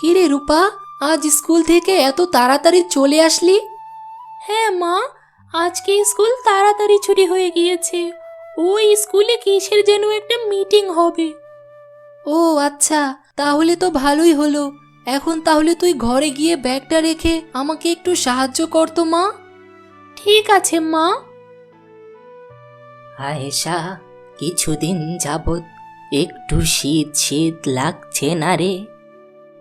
কিরে রূপা, আজ স্কুল থেকে এত তাড়াতাড়ি চলে আসলি? হ্যাঁ মা, আজকে স্কুল তাড়াতাড়ি ছুটি হয়ে গিয়েছে। ওই স্কুলে কিসের যেন একটা মিটিং হবে। ও আচ্ছা, তাহলে তো ভালোই হলো। এখন তাহলে তুই ঘরে গিয়ে ব্যাগটা রেখে আমাকে একটু সাহায্য কর তো মা। ঠিক আছে মা। আয়েশা, কিছুদিন যাবৎ একটু শীত শীত লাগছে না রে?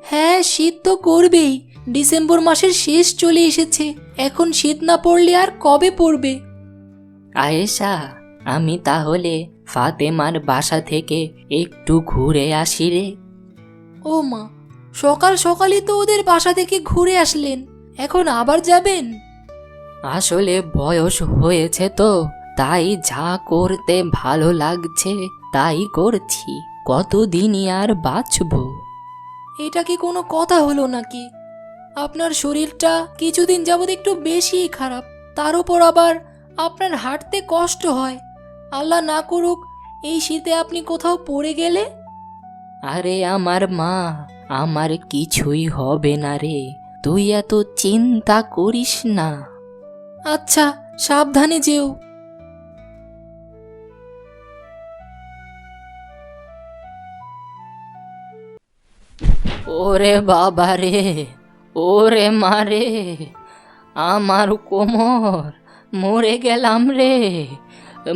হ্যাঁ, শীত তো করবেই। ডিসেম্বর মাসের শেষ চলে এসেছে, এখন শীত না পড়লে আর কবে পড়বে? আয়েশা, আমি তাহলে ফাতেমার বাসা থেকে একটু ঘুরে আসি রে। ও মা, সকাল সকালই তো ওদের বাসা থেকে ঘুরে আসলেন, এখন আবার যাবেন? আসলে বয়স হয়েছে তো, তাই যা করতে ভালো লাগছে তাই করছি। কতদিনই আর বাঁচবো? এটা কি কোনো কথা হলো নাকি? আপনার শরীরটা কিছুদিন যাবৎ একটু বেশিই খারাপ, তার উপর আবার আপনার হাঁটতে কষ্ট হয়। আল্লাহ না করুক এই শীতে আপনি কোথাও পড়ে গেলে। আরে আমার মা, আমার কিছুই হবে না রে, তুই এত চিন্তা করিস না। আচ্ছা, সাবধানে যেও। ওরে বাবা রে, ওরে মারে, আমার কোমর, মরে গেলাম রে,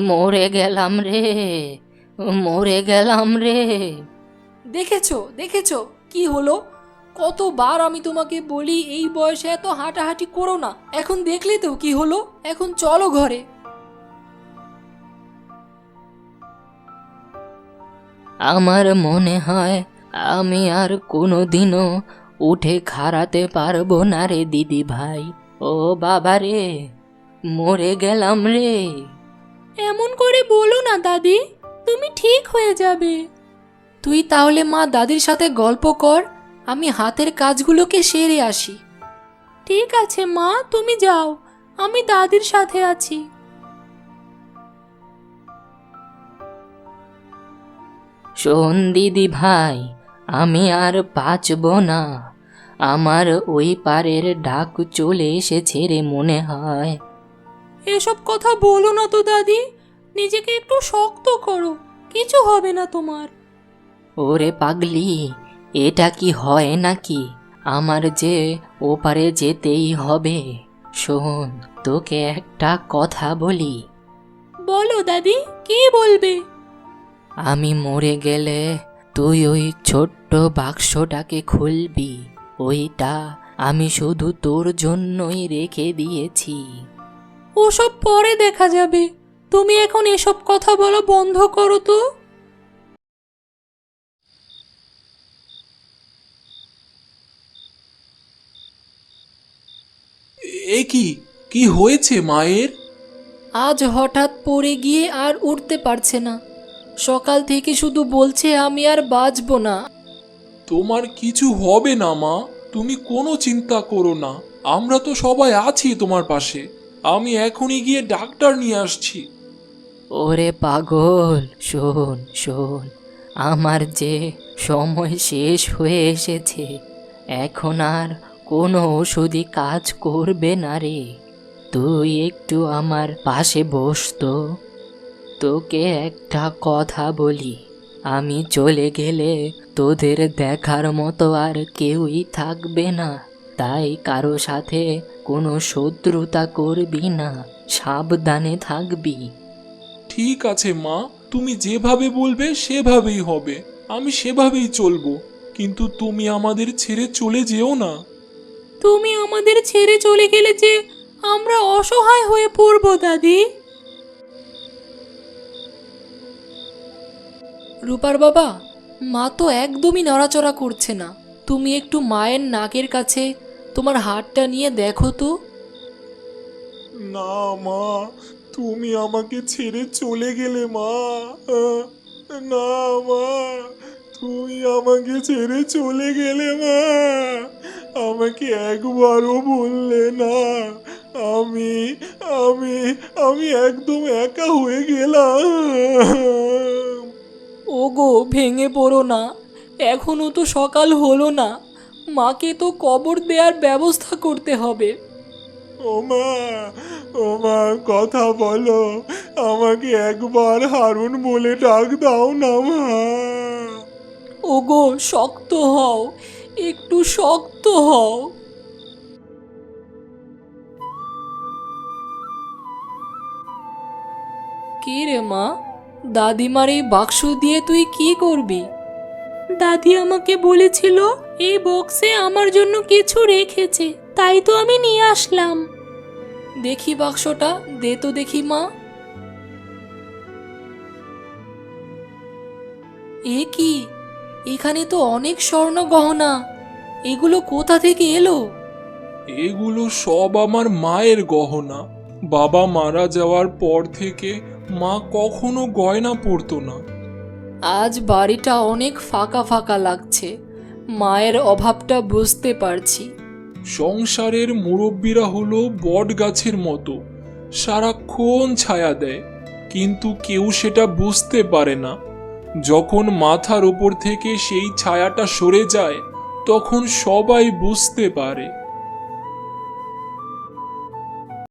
মরে গেলাম রে, মরে গেলাম রে। দেখেছো দেখেছো কি হলো? কতবার আমি তোমাকে বলি এই বয়সে এত হাঁটাহাঁটি করো না, এখন দেখলে তো কি হলো। এখন চলো ঘরে। আমার মনে হয় আমি আর কোনোদিনও উঠে খাড়াতে পারবো না রে দিদি ভাই। ও বাবা রে, মরে গেলাম রে। এমন করে বলো না দাদি, তুমি ঠিক হয়ে যাবে। তুই তাহলে মা দাদির সাথে গল্প কর, আমি হাতের কাজগুলোকে সেরে আসি। ঠিক আছে মা, তুমি যাও, আমি দাদির সাথে আছি। শোন দিদি ভাই, আমি আর বাঁচবো না। আমার ওই পারের ডাক চলে এসেছে রে মনে হয়। এসব কথা বলো না তো দাদি, নিজেকে একটু শক্ত করো, কিছু হবে না তোমার। ওরে পাগলি, এটা কি হয় নাকি? আমার যে ওপারে যেতেই হবে। শোন, তোকে একটা কথা বলি। বলো দাদি, কি বলবে? আমি মরে গেলে তুই ওই ছোট্ট বাক্সটাকে খুলবি। ওইটা আমি শুধু তোর জন্যই রেখে দিয়েছি। ওসব পরে দেখা যাবে, তুমি এখন এসব কথা বলা বন্ধ করো তো। এ কি, কি হয়েছে মায়ের? আজ হঠাৎ পড়ে গিয়ে আর উঠতে পারছে না। সকাল থেকে শুধু বলছে আমি আর বাঁচবো না। তোমার কিছু হবে না মা, তুমি কোনো চিন্তা করো না, আমরা তো সবাই আছি তোমার পাশে। আমি এখনই গিয়ে ডাক্তার নিয়ে আসছি। ওরে পাগল, শোন শোন, আমার যে সময় শেষ হয়ে এসেছে, এখন আর কোনো ওষুধই কাজ করবে না রে। তুই একটু আমার পাশে বস তো। তোকে একটা কথা বলি, আমি চলে গেলে তোদের দেখার মতো আর কেউই থাকবে না। তাই কারো সাথে কোনো শত্রুতা করবি না, সাবধানে থাকবি। ঠিক আছে মা, তুমি যেভাবে বলবে সেভাবেই হবে, আমি সেভাবেই চলবো। কিন্তু তুমি আমাদের ছেড়ে চলে যেও না। তুমি আমাদের ছেড়ে চলে গেলে যে আমরা অসহায় হয়ে পড়বো দাদি। রূপার বাবা, মা তো একদমই নড়াচড়া করছে না। তুমি একটু মায়ের নাকের কাছে তোমার হাতটা নিয়ে দেখো তো। না মা, তুমি আমাকে ছেড়ে চলে গেলে মা। না মা, তুমি আমাকে ছেড়ে চলে গেলে মা। আমাকে একবারও বললে না। আমি আমি আমি একদম একা হয়ে গেলাম। ওগো, ভেঙে পড়ো না, এখনো তো সকাল হলো না। মাকে তো কবর দেওয়ার ব্যবস্থা করতে হবে। ও মা কথা বলো, আমাকে একবার হারুন বলে ডাক দাও না মা। ওগো শক্ত হও, একটু শক্ত হও। কি রে মা, দাদিমার এই বাক্স দিয়ে তুই কি করবি? দাদি আমাকে বলেছিল এই বক্সে আমার জন্য কিছু রেখেছে, তাই তো আমি নিয়ে আসলাম। দেখি বাক্সটা, দে তো দেখি মা। এ কি, এখানে তো অনেক স্বর্ণ গহনা, এগুলো কোথা থেকে এলো? এগুলো সব আমার মায়ের গহনা। বাবা মারা যাওয়ার পর থেকে মা কখনো গয়না পরতো না। আজ বাড়িটা অনেক ফাঁকা ফাঁকা লাগছে, মায়ের অভাবটা বুঝতে পারছি। সংসারের মুরব্বীরা হলো বট গাছের মতো, সারাক্ষণ ছায়া দেয়, কিন্তু কেউ সেটা বুঝতে পারে না। যখন মাথার উপর থেকে সেই ছায়াটা সরে যায়, তখন সবাই বুঝতে পারে।